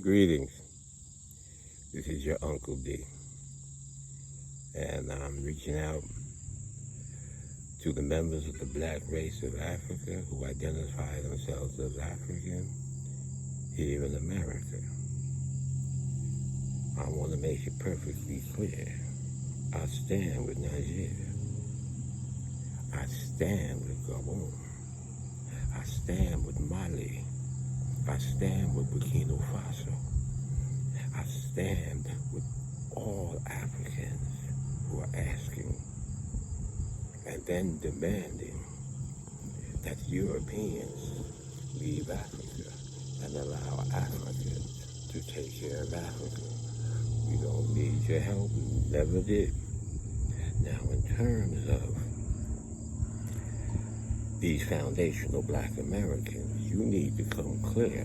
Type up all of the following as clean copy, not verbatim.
Greetings. This is your Uncle D, and I'm reaching out to the members of the black race of Africa who identify themselves as African here in America. I want to make it perfectly clear. I stand with Nigeria. I stand with Gabon. I stand with Mali. I stand with Burkina Faso. I stand with all Africans who are asking and then demanding that Europeans leave Africa and allow Africans to take care of Africa. We don't need your help, never did. Now, in terms of these foundational black Americans, you need to come clear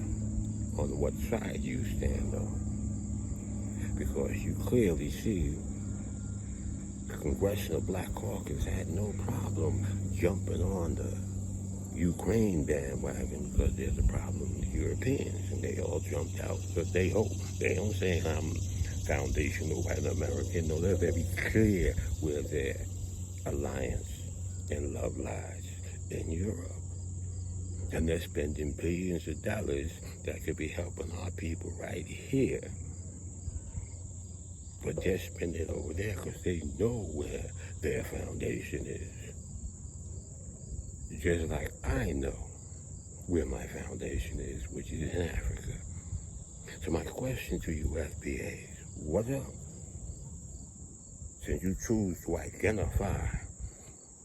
on what side you stand on. Because you clearly see the Congressional Black Caucus had no problem jumping on the Ukraine bandwagon because there's a problem with the Europeans, and they all jumped out because they hope. They don't say I'm foundational white American. No, they're very clear where their alliance and love lies in Europe. And they're spending billions of dollars that could be helping our people right here. But they're spending it over there because they know where their foundation is. Just like I know where my foundation is, which is in Africa. So my question to you, FBA, is what up? Since you choose to identify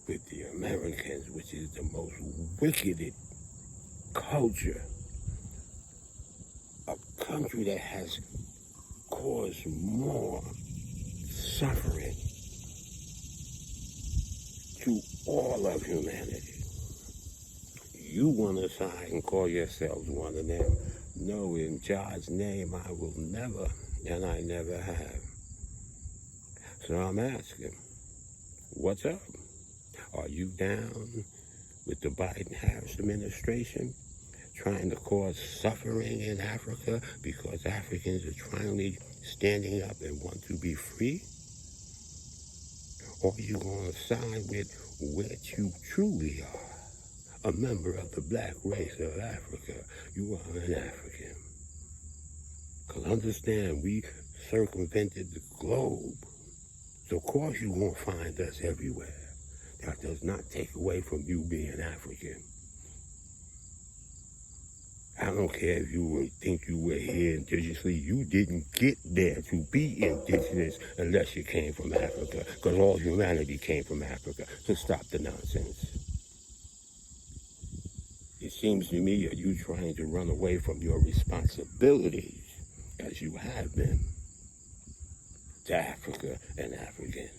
with the Americans, which is the most wicked culture, a country that has caused more suffering to all of humanity. You want to side and call yourselves one of them. No, in God's name, I will never, and I never have. So I'm asking, what's up? Are you down with the Biden-Harris administration trying to cause suffering in Africa because Africans are finally standing up and want to be free? Or are you going to side with what you truly are? A member of the black race of Africa. You are an African. Because understand, we circumvented the globe. So of course you're going to find us everywhere. That does not take away from you being African. I don't care if you think you were here indigenously. You didn't get there to be indigenous unless you came from Africa. Because all humanity came from Africa. So stop the nonsense. It seems to me that you're trying to run away from your responsibilities, as you have been, to Africa and Africans.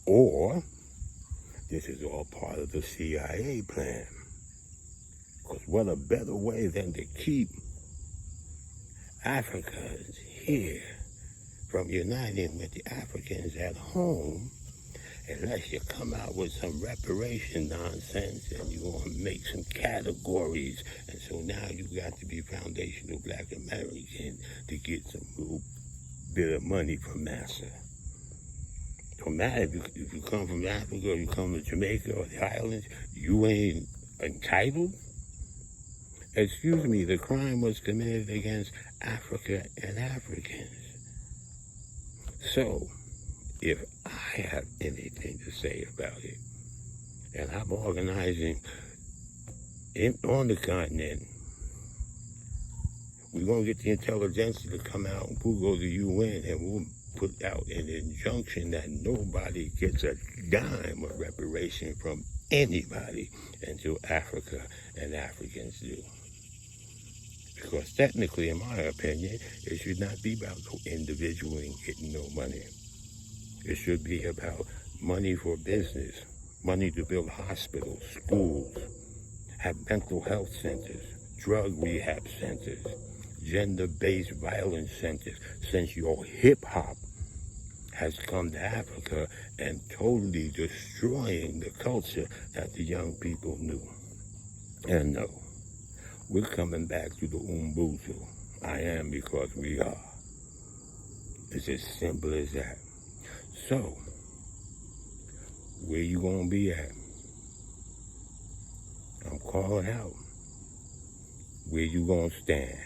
Or this is all part of the CIA plan. Because what a better way than to keep Africans here from uniting with the Africans at home, unless you come out with some reparation nonsense and you're going to make some categories. And so now you got to be foundational black American to get some little bit of money from NASA. Don't matter if you come from Africa or you come to Jamaica or the islands, you ain't entitled. Excuse me, the crime was committed against Africa and Africans. So, if I have anything to say about it, and I'm organizing on the continent, we're going to get the intelligentsia to come out and we'll go to the UN and we'll put out an injunction that nobody gets a dime of reparation from anybody until Africa and Africans do. Because technically, in my opinion, it should not be about no individual and getting no money. It should be about money for business, money to build hospitals, schools, have mental health centers, drug rehab centers, gender-based violence centers, since your hip-hop has come to Africa and totally destroying the culture that the young people knew and know. We're coming back to the Ubuntu. I am because we are. It's as simple as that. So, where you gonna be at? I'm calling out. Where you gonna stand?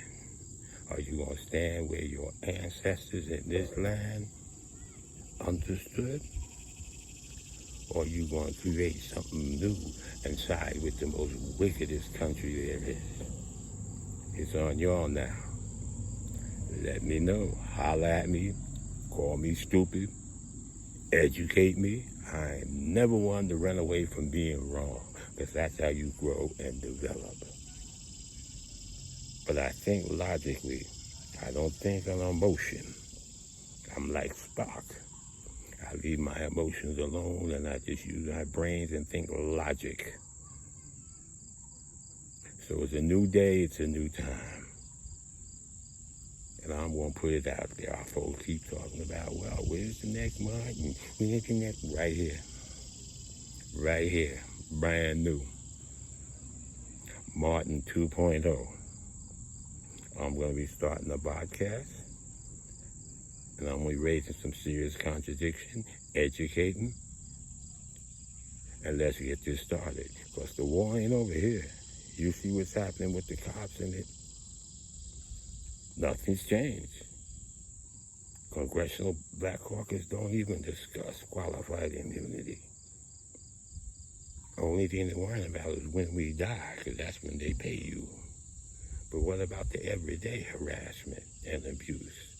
Are you gonna stand where your ancestors in this land understood? Or are you gonna create something new and side with the most wickedest country there is? It's on y'all now. Let me know. Holler at me. Call me stupid. Educate me. I ain't never one to run away from being wrong, because that's how you grow and develop. But I think logically. I don't think on emotion. I'm like Spock. I leave my emotions alone and I just use my brains and think logic. So it's a new day, it's a new time. And I'm going to put it out there. Our folks keep talking about, well, where's the next month? And where's the next? Right here. Right here. Brand new. Martin 2.0. I'm going to be starting a podcast. And I'm going to be raising some serious contradiction, educating. And let's get this started. Because the war ain't over here. You see what's happening with the cops in it? Nothing's changed. Congressional Black Caucus don't even discuss qualified immunity. Only thing they're worrying about is when we die, because that's when they pay you. But what about the everyday harassment and abuse?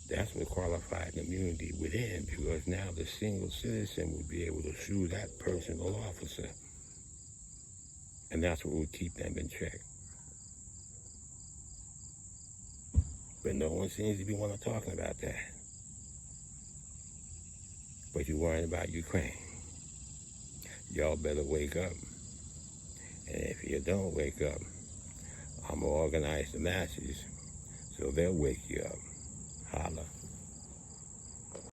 That's what qualified immunity would end, because now the single citizen would be able to sue that personal officer. And that's what would keep them in check. But no one seems to be want to talking about that. But you're worrying about Ukraine. Y'all better wake up. And if you don't wake up, I'm going to organize the masses so they'll wake you up. Holla.